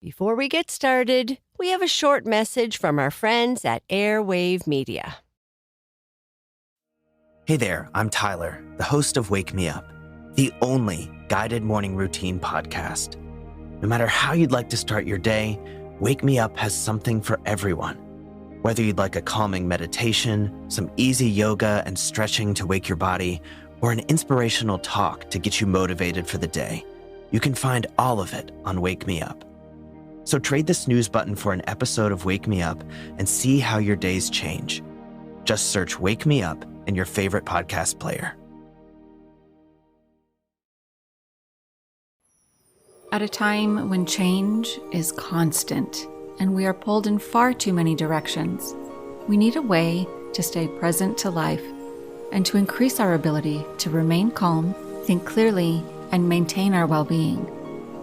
Before we get started, we have a short message from our friends at Airwave Media. Hey there, I'm Tyler, the host of Wake Me Up, the only guided morning routine podcast. No matter how you'd like to start your day, Wake Me Up has something for everyone. Whether you'd like a calming meditation, some easy yoga and stretching to wake your body, or an inspirational talk to get you motivated for the day, you can find all of it on Wake Me Up. So trade the snooze button for an episode of Wake Me Up and see how your days change. Just search Wake Me Up in your favorite podcast player. At a time when change is constant and we are pulled in far too many directions, we need a way to stay present to life and to increase our ability to remain calm, think clearly, and maintain our well-being.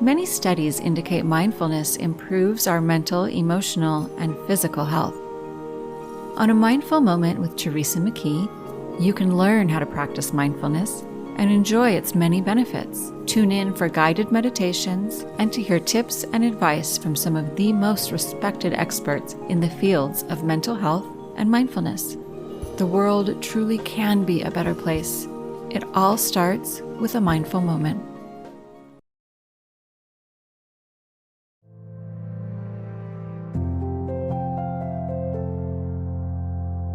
Many studies indicate mindfulness improves our mental, emotional, and physical health. On a Mindful Moment with Teresa McKee, you can learn how to practice mindfulness and enjoy its many benefits. Tune in for guided meditations and to hear tips and advice from some of the most respected experts in the fields of mental health and mindfulness. The world truly can be a better place. It all starts with a mindful moment.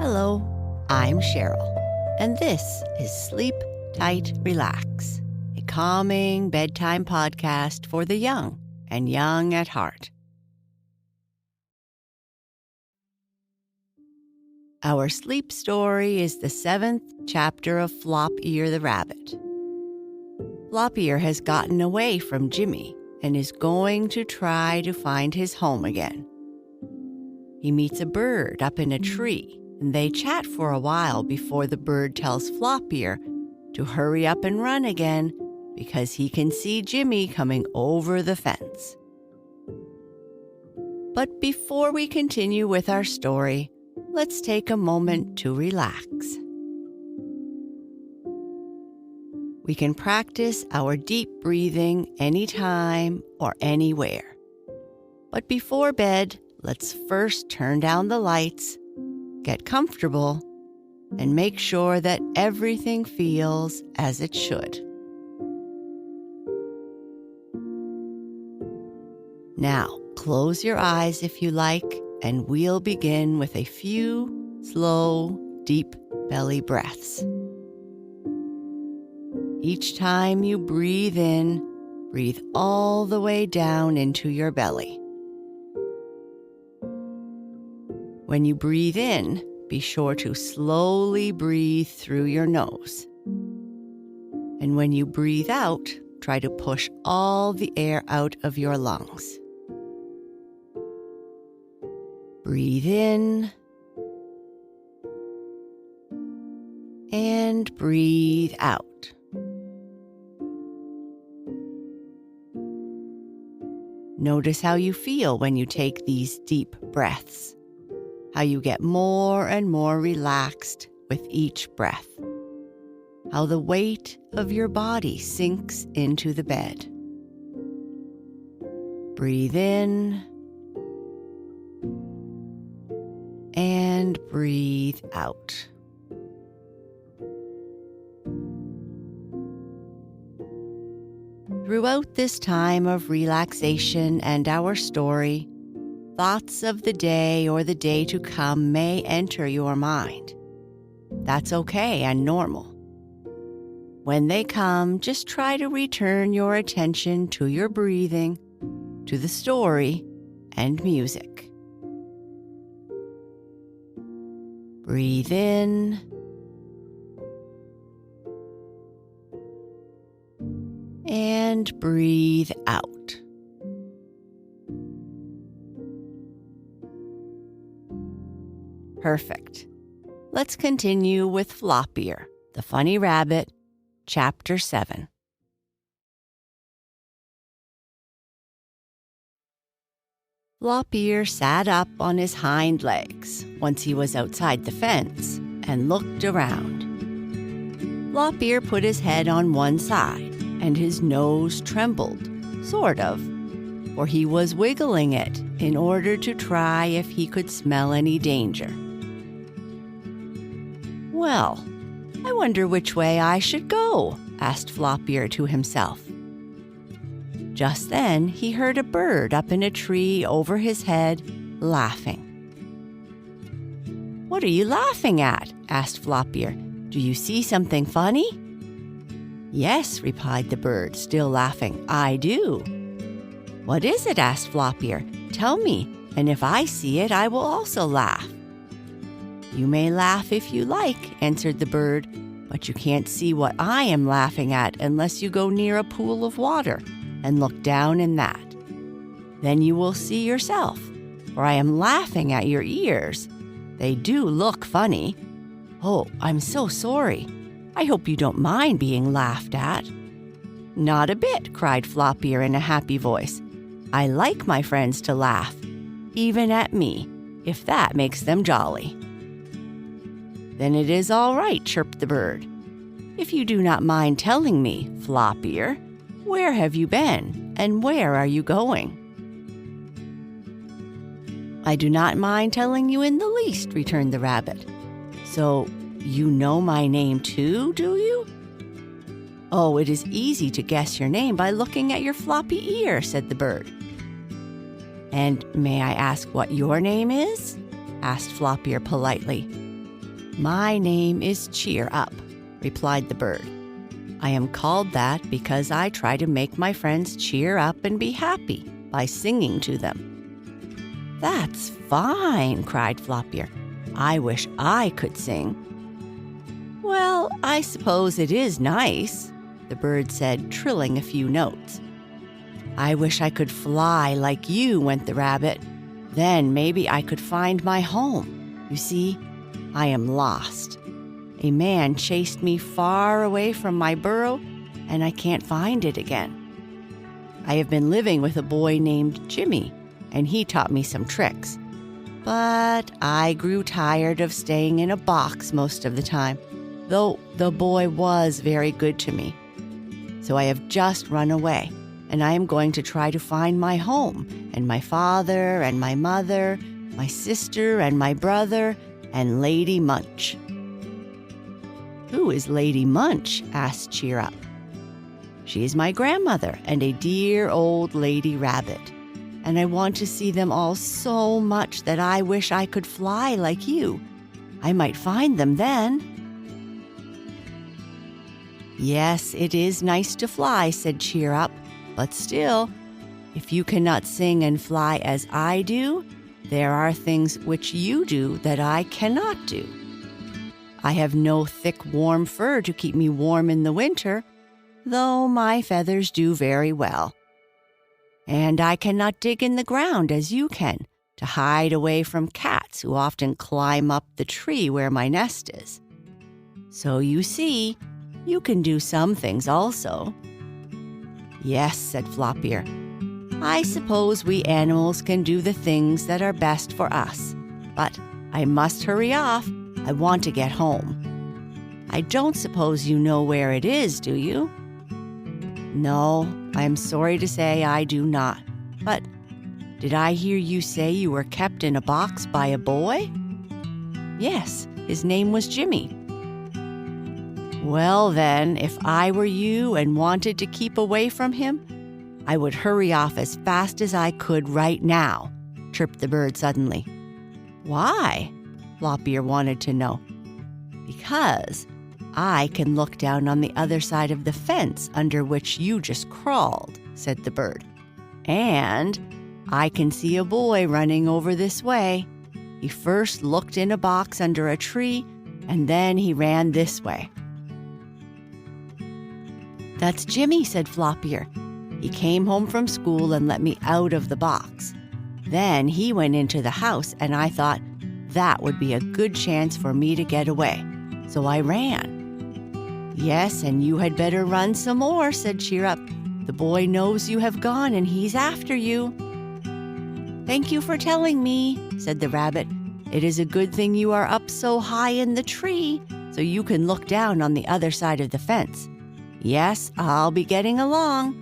Hello, I'm Sheryl, and this is Sleep Tight, Relax, a calming bedtime podcast for the young and young at heart. Our sleep story is the 7th chapter of Flop-Ear the Rabbit. Flop-Ear has gotten away from Jimmie and is going to try to find his home again. He meets a bird up in a tree, and they chat for a while before the bird tells Flop-Ear to hurry up and run again because he can see Jimmie coming over the fence. But before we continue with our story, let's take a moment to relax. We can practice our deep breathing anytime or anywhere. But before bed, let's first turn down the lights, get comfortable, and make sure that everything feels as it should. Now, close your eyes if you like, and we'll begin with a few slow, deep belly breaths. Each time you breathe in, breathe all the way down into your belly. When you breathe in, be sure to slowly breathe through your nose. And when you breathe out, try to push all the air out of your lungs. Breathe in and breathe out. Notice how you feel when you take these deep breaths. How you get more and more relaxed with each breath. How the weight of your body sinks into the bed. Breathe in and breathe out. Throughout this time of relaxation and our story, thoughts of the day or the day to come may enter your mind. That's okay and normal. When they come, just try to return your attention to your breathing, to the story, and music. Breathe in and breathe out. Perfect. Let's continue with Flop-Ear, the Funny Rabbit, Chapter 7. Flop-Ear sat up on his hind legs once he was outside the fence and looked around. Flop-Ear put his head on one side and his nose trembled, sort of. for he was wiggling it in order to try if he could smell any danger. "Well, I wonder which way I should go," asked Flop-Ear to himself. Just then, he heard a bird up in a tree over his head, laughing. "What are you laughing at?" asked Flop-Ear. "Do you see something funny?" "Yes," replied the bird, still laughing. "I do." "What is it?" asked Flop-Ear. "Tell me, and if I see it, I will also laugh." "You may laugh if you like," answered the bird, "but you can't see what I am laughing at unless you go near a pool of water and look down in that. Then you will see yourself, for I am laughing at your ears. They do look funny. Oh, I'm so sorry. I hope you don't mind being laughed at." "Not a bit," cried Flop-Ear in a happy voice. "I like my friends to laugh, even at me, if that makes them jolly." "Then it is all right," chirped the bird. "If you do not mind telling me, Flop-Ear, where have you been and where are you going?" "I do not mind telling you in the least," returned the rabbit. "So you know my name too, do you?" "Oh, it is easy to guess your name by looking at your floppy ear," said the bird. "And may I ask what your name is?" asked Flop-Ear politely. "My name is Cheer Up," replied the bird. "I am called that because I try to make my friends cheer up and be happy by singing to them." "That's fine," cried Flop-Ear. "I wish I could sing." "Well, I suppose it is nice," the bird said, trilling a few notes. "I wish I could fly like you," went the rabbit. "Then maybe I could find my home. You see, I am lost. A man chased me far away from my burrow, and I can't find it again. I have been living with a boy named Jimmie, and he taught me some tricks. But I grew tired of staying in a box most of the time, though the boy was very good to me. So I have just run away, and I am going to try to find my home, and my father and my mother, my sister and my brother, and Lady Munch." "Who is Lady Munch?" asked Cheer Up. "She is my grandmother and a dear old lady rabbit, and I want to see them all so much that I wish I could fly like you. I might find them then." "Yes, it is nice to fly," said Cheer Up, "but still, if you cannot sing and fly as I do, there are things which you do that I cannot do. I have no thick, warm fur to keep me warm in the winter, though my feathers do very well. And I cannot dig in the ground as you can to hide away from cats who often climb up the tree where my nest is. So you see, you can do some things also." "Yes," said Flop-Ear. "I suppose we animals can do the things that are best for us. But I must hurry off. I want to get home. I don't suppose you know where it is, do you?" "No, I am sorry to say I do not. But did I hear you say you were kept in a box by a boy?" "Yes, his name was Jimmie." "Well, then, if I were you and wanted to keep away from him, I would hurry off as fast as I could right now," chirped the bird suddenly. "Why?" Flop-Ear wanted to know. "Because I can look down on the other side of the fence under which you just crawled," said the bird. "And I can see a boy running over this way. He first looked in a box under a tree, and then he ran this way." "That's Jimmie," said Flop-Ear. "He came home from school and let me out of the box. Then he went into the house, and I thought that would be a good chance for me to get away. So I ran." "Yes, and you had better run some more," said Cheer Up. "The boy knows you have gone, and he's after you." "Thank you for telling me," said the rabbit. "It is a good thing you are up so high in the tree, so you can look down on the other side of the fence. Yes, I'll be getting along."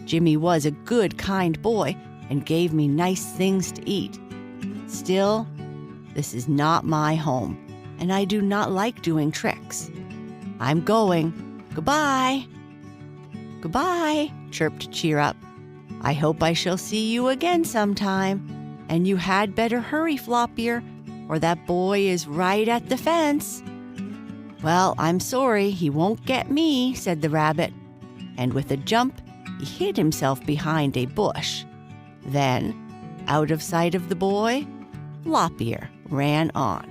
Jimmie was a good, kind boy and gave me nice things to eat. Still, this is not my home, and I do not like doing tricks. I'm going. Goodbye." "Goodbye," chirped Cheer Up. "I hope I shall see you again sometime, and you had better hurry, Floppier, or that boy is right at the fence." "Well, I'm sorry, he won't get me," said the rabbit, and with a jump, he hid himself behind a bush. Then, out of sight of the boy, Floppier ran on.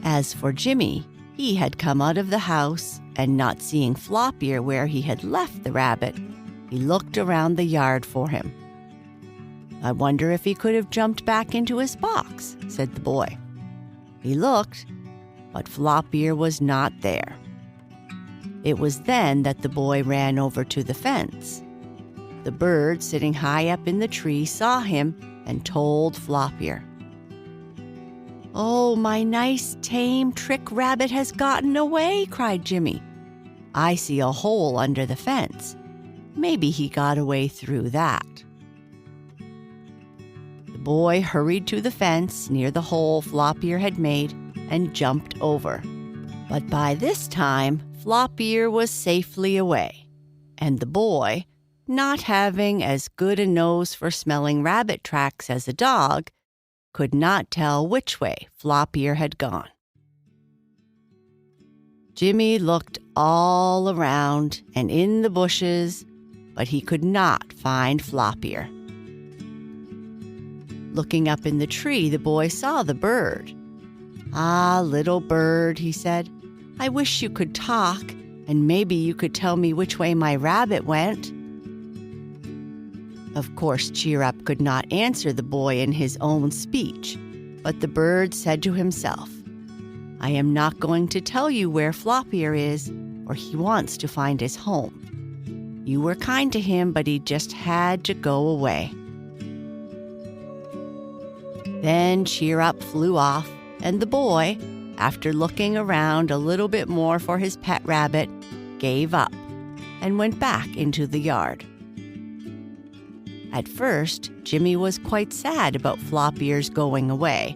As for Jimmie, he had come out of the house, and not seeing Floppier where he had left the rabbit, he looked around the yard for him. "I wonder if he could have jumped back into his box," said the boy. He looked, but Floppier was not there. It was then that the boy ran over to the fence. The bird sitting high up in the tree saw him and told Floppier. "Oh, my nice, tame trick rabbit has gotten away," cried Jimmie. "I see a hole under the fence. Maybe he got away through that." The boy hurried to the fence near the hole Floppier had made and jumped over. But by this time, Floppier was safely away, and the boy, not having as good a nose for smelling rabbit tracks as a dog, could not tell which way Floppier had gone. Jimmie looked all around and in the bushes, but he could not find Floppier. Looking up in the tree, the boy saw the bird. "Ah, little bird," he said, "I wish you could talk, and maybe you could tell me which way my rabbit went." Of course, Cheer Up could not answer the boy in his own speech, but the bird said to himself, "I am not going to tell you where Floppier is, or he wants to find his home. You were kind to him, but he just had to go away." Then Cheer Up flew off, and the boy, after looking around a little bit more for his pet rabbit, gave up and went back into the yard. At first, Jimmie was quite sad about Floppier's going away.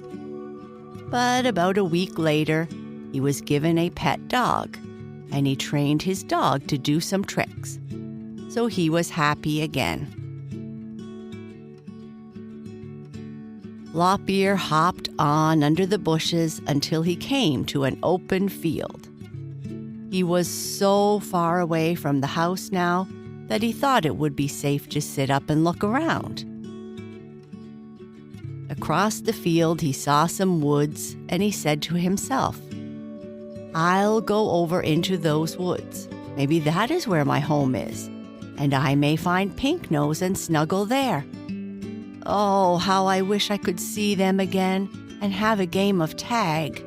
But about a week later, he was given a pet dog, and he trained his dog to do some tricks. So he was happy again. Floppier hopped on under the bushes until he came to an open field. He was so far away from the house now that he thought it would be safe to sit up and look around. Across the field, he saw some woods, and he said to himself, "I'll go over into those woods. Maybe that is where my home is, and I may find Pink Nose and snuggle there. Oh, how I wish I could see them again and have a game of tag."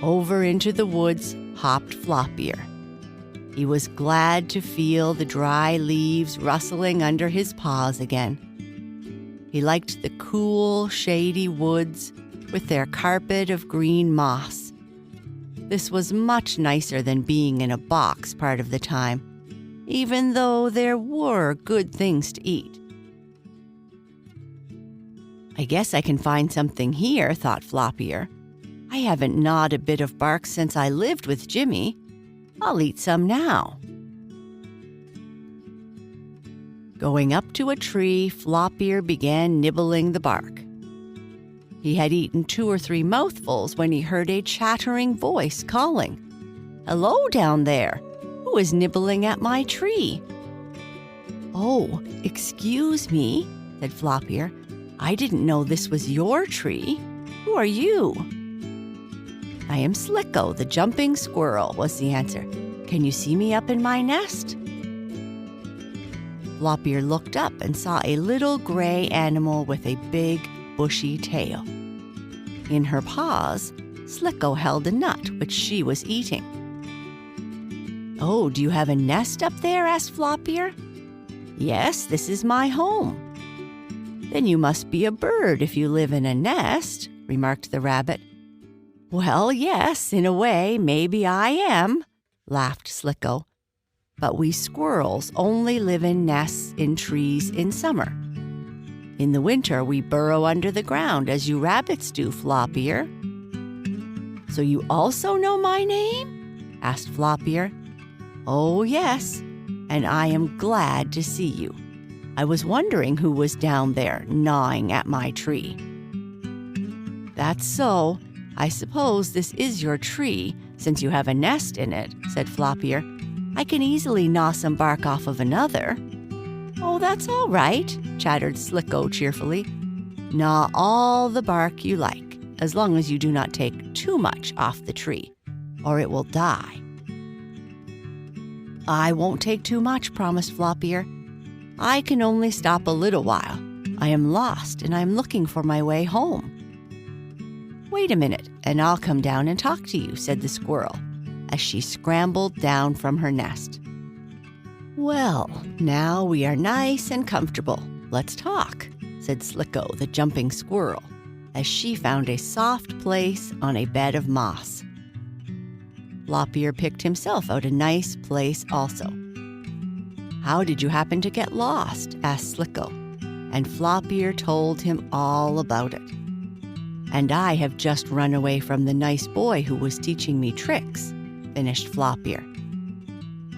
Over into the woods hopped Floppier. He was glad to feel the dry leaves rustling under his paws again. He liked the cool, shady woods with their carpet of green moss. This was much nicer than being in a box part of the time, even though there were good things to eat. "I guess I can find something here," thought Floppier. "I haven't gnawed a bit of bark since I lived with Jimmie. I'll eat some now." Going up to a tree, Floppier began nibbling the bark. He had eaten 2 or 3 mouthfuls when he heard a chattering voice calling, "Hello down there! Who is nibbling at my tree?" "Oh, excuse me," said Floppier. "I didn't know this was your tree. Who are you?" "I am Slicko, the jumping squirrel," was the answer. "Can you see me up in my nest?" Floppier looked up and saw a little gray animal with a big, bushy tail. In her paws, Slicko held a nut which she was eating. "Oh, do you have a nest up there?" asked Floppier. "Yes, this is my home." "Then you must be a bird if you live in a nest," remarked the rabbit. Well, yes, in a way, maybe I am, laughed Slicko. But we squirrels only live in nests in trees in summer. In the winter, we burrow under the ground as you rabbits do, Floppier. So you also know my name? Asked Floppier. Oh, yes, and I am glad to see you. I was wondering who was down there gnawing at my tree. That's so. I suppose this is your tree, since you have a nest in it, said Floppier. I can easily gnaw some bark off of another. Oh, that's all right, chattered Slicko cheerfully. Gnaw all the bark you like, as long as you do not take too much off the tree, or it will die. I won't take too much, promised Floppier. I can only stop a little while. I am lost, and I am looking for my way home. Wait a minute, and I'll come down and talk to you, said the squirrel, as she scrambled down from her nest. Well, now we are nice and comfortable. Let's talk, said Slicko, the jumping squirrel, as she found a soft place on a bed of moss. Floppier picked himself out a nice place also. How did you happen to get lost? Asked Slicko, and Floppier told him all about it. And I have just run away from the nice boy who was teaching me tricks, finished Floppier.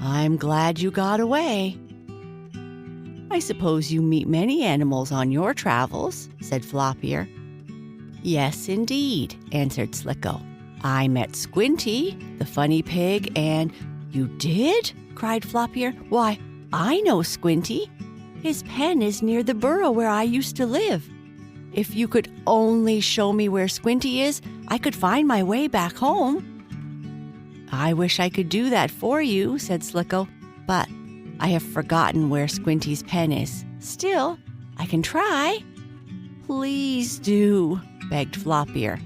I'm glad you got away. I suppose you meet many animals on your travels, said Floppier. Yes, indeed, answered Slicko. I met Squinty, the funny pig, and— You did? Cried Floppier. Why, I know Squinty. His pen is near the burrow where I used to live. If you could only show me where Squinty is, I could find my way back home. I wish I could do that for you, said Slicko, but I have forgotten where Squinty's pen is. Still, I can try. Please do, begged Floppier.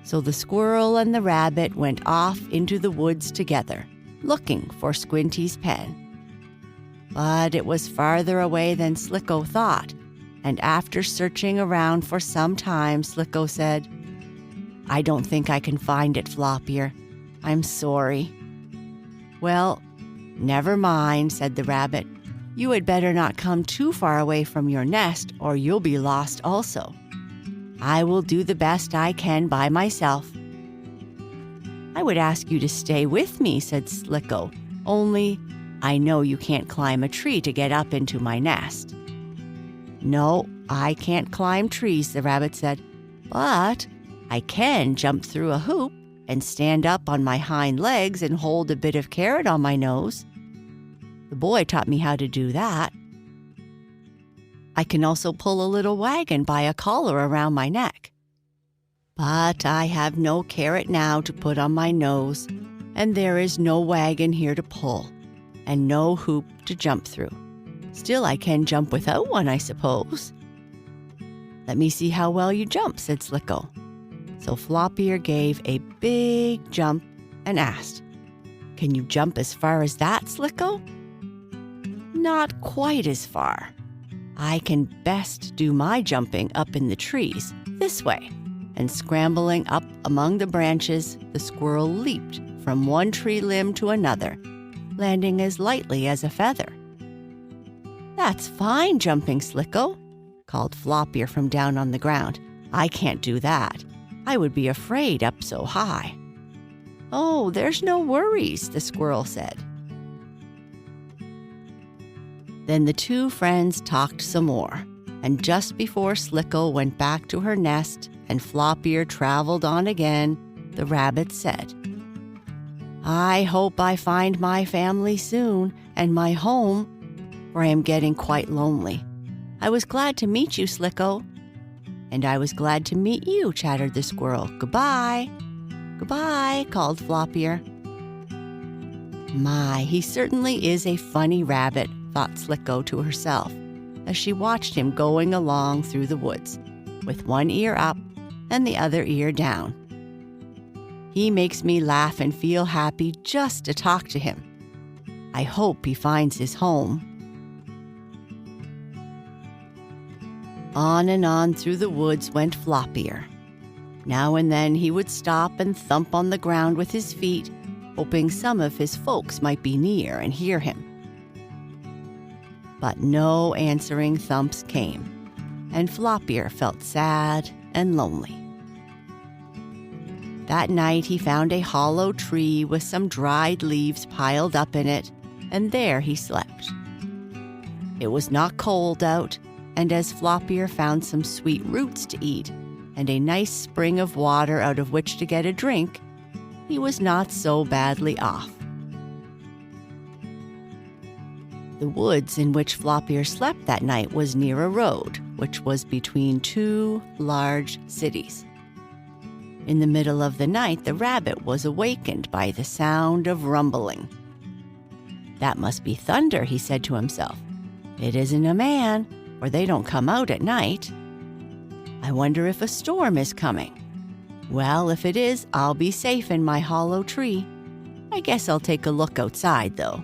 So the squirrel and the rabbit went off into the woods together, looking for Squinty's pen. But it was farther away than Slicko thought, and after searching around for some time, Slicko said, I don't think I can find it, Floppier. I'm sorry. Well, never mind, said the rabbit. You had better not come too far away from your nest, or you'll be lost also. I will do the best I can by myself. I would ask you to stay with me, said Slicko, only I know you can't climb a tree to get up into my nest. No, I can't climb trees, the rabbit said, but I can jump through a hoop and stand up on my hind legs and hold a bit of carrot on my nose. The boy taught me how to do that. I can also pull a little wagon by a collar around my neck. But I have no carrot now to put on my nose, and there is no wagon here to pull, and no hoop to jump through. Still, I can jump without one, I suppose. Let me see how well you jump, said Slicko. So Floppier gave a big jump and asked, Can you jump as far as that, Slicko? Not quite as far. I can best do my jumping up in the trees, this way. And scrambling up among the branches, the squirrel leaped from one tree limb to another, landing as lightly as a feather. That's fine jumping, Slicko, called Floppier from down on the ground. I can't do that. I would be afraid up so high. Oh, there's no worries, the squirrel said. Then the two friends talked some more, and just before Slicko went back to her nest and Floppier traveled on again, the rabbit said, I hope I find my family soon and my home, for I am getting quite lonely. I was glad to meet you, Slicko. And I was glad to meet you, chattered the squirrel. Goodbye. Goodbye, called Floppier. My, he certainly is a funny rabbit, thought Slicko to herself, as she watched him going along through the woods, with one ear up and the other ear down. He makes me laugh and feel happy just to talk to him. I hope he finds his home. On and on through the woods went Floppier. Now and then he would stop and thump on the ground with his feet, hoping some of his folks might be near and hear him. But no answering thumps came, and Floppier felt sad and lonely. That night he found a hollow tree with some dried leaves piled up in it, and there he slept. It was not cold out, and as Floppier found some sweet roots to eat and a nice spring of water out of which to get a drink, he was not so badly off. The woods in which Floppier slept that night was near a road, which was between two large cities. In the middle of the night, the rabbit was awakened by the sound of rumbling. "That must be thunder," he said to himself. "It isn't a man, for they don't come out at night. I wonder if a storm is coming. Well, if it is, I'll be safe in my hollow tree. I guess I'll take a look outside, though."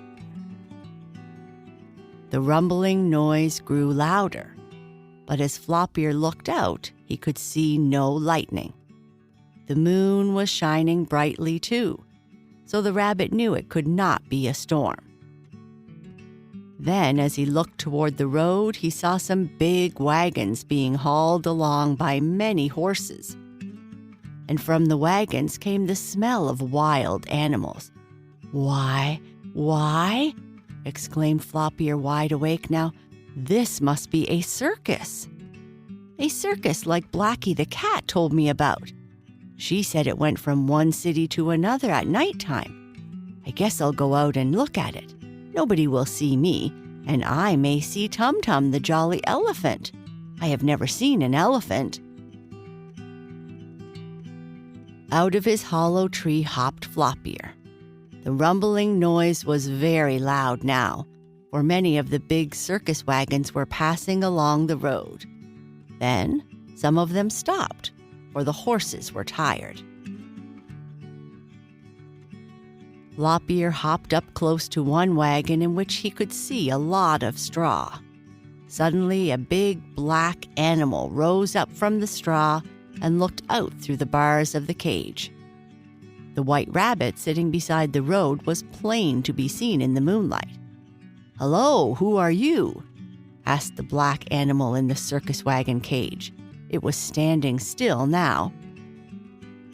The rumbling noise grew louder, but as Floppier looked out, he could see no lightning. The moon was shining brightly, too, so the rabbit knew it could not be a storm. Then, as he looked toward the road, he saw some big wagons being hauled along by many horses. And from the wagons came the smell of wild animals. Why, exclaimed Floppier, wide awake now. "This must be a circus. A circus like Blackie the cat told me about. She said it went from one city to another at nighttime. I guess I'll go out and look at it. Nobody will see me, and I may see Tum Tum the jolly elephant. I have never seen an elephant." Out of his hollow tree hopped Floppier. The rumbling noise was very loud now, for many of the big circus wagons were passing along the road. Then some of them stopped, for the horses were tired. Floppier hopped up close to one wagon in which he could see a lot of straw. Suddenly, a big black animal rose up from the straw and looked out through the bars of the cage. The white rabbit sitting beside the road was plain to be seen in the moonlight. "Hello, who are you?" asked the black animal in the circus wagon cage. It was standing still now.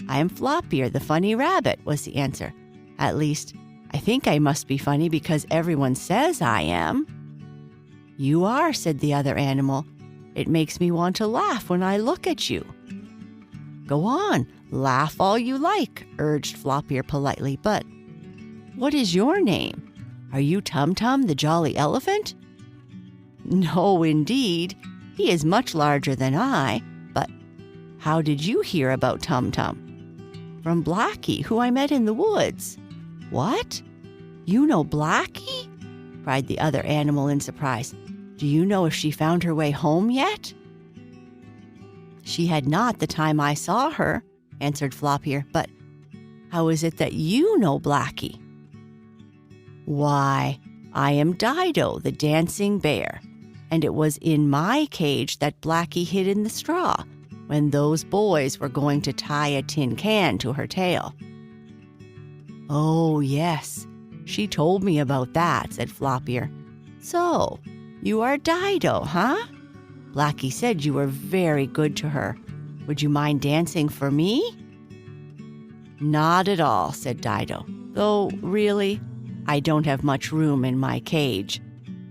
"I am Floppier, the funny rabbit," was the answer. "At least, I think I must be funny because everyone says I am." "You are," said the other animal. "It makes me want to laugh when I look at you." "Go on, laugh all you like," urged Floppier politely. "But what is your name? Are you Tum Tum, the jolly elephant?" "No, indeed. He is much larger than I. But how did you hear about Tum Tum?" "From Blackie, who I met in the woods." "What? You know Blackie?" cried the other animal in surprise. "Do you know if she found her way home yet?" "She had not the time I saw her," answered Floppier. "But how is it that you know Blackie?" "Why, I am Dido, the dancing bear, and it was in my cage that Blackie hid in the straw when those boys were going to tie a tin can to her tail." "Oh, yes, she told me about that," said Floppier. "So, you are Dido, huh? Blackie said you were very good to her. Would you mind dancing for me?" "Not at all," said Dido. "Though, really, I don't have much room in my cage.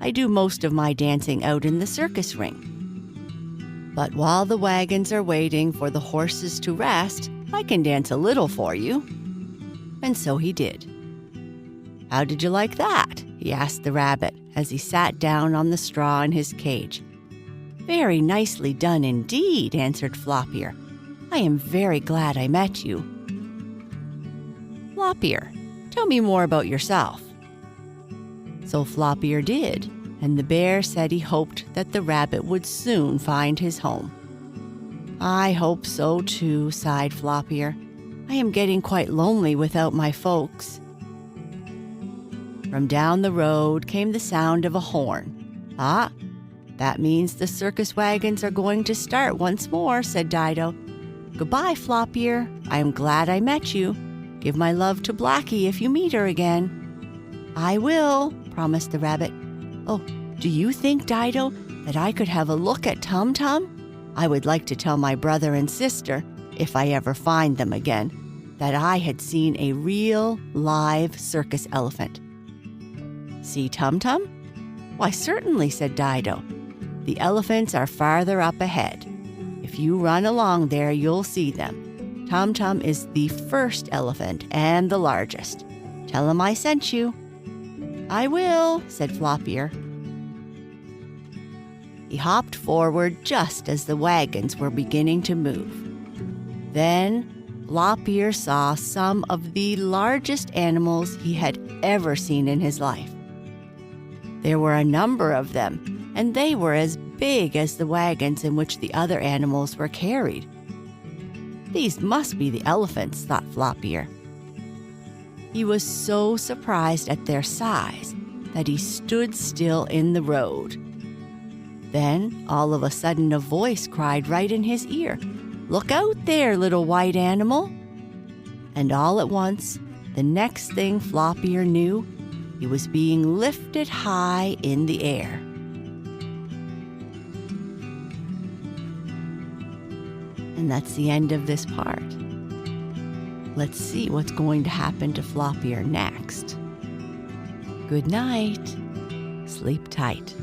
I do most of my dancing out in the circus ring. But while the wagons are waiting for the horses to rest, I can dance a little for you." And so he did. "How did you like that?" he asked the rabbit as he sat down on the straw in his cage. "Very nicely done indeed," answered Floppier. "I am very glad I met you." "Floppier, tell me more about yourself." So Floppier did, and the bear said he hoped that the rabbit would soon find his home. "I hope so too," sighed Floppier. "I am getting quite lonely without my folks." From down the road came the sound of a horn. "Ah, that means the circus wagons are going to start once more," said Dido. Goodbye, Flop-Ear. I am glad I met you. Give my love to Blackie if you meet her again." "I will," promised the rabbit. "Oh, do you think, Dido, that I could have a look at Tum Tum? I would like to tell my brother and sister, if I ever find them again, that I had seen a real, live circus elephant." "See Tum Tum?" "Why, certainly," said Dido. "The elephants are farther up ahead. If you run along there, you'll see them. Tum Tum is the first elephant and the largest. Tell him I sent you." "I will," said Flop-Ear. He hopped forward just as the wagons were beginning to move. Then Flop-Ear saw some of the largest animals he had ever seen in his life. There were a number of them, and they were as big as the wagons in which the other animals were carried. "These must be the elephants," thought Flop-Ear. He was so surprised at their size that he stood still in the road. Then, all of a sudden, a voice cried right in his ear, "Look out there, little white animal!" And all at once, the next thing Flop-Ear knew, he was being lifted high in the air. And that's the end of this part. Let's see what's going to happen to Flop-Ear next. Good night. Sleep tight.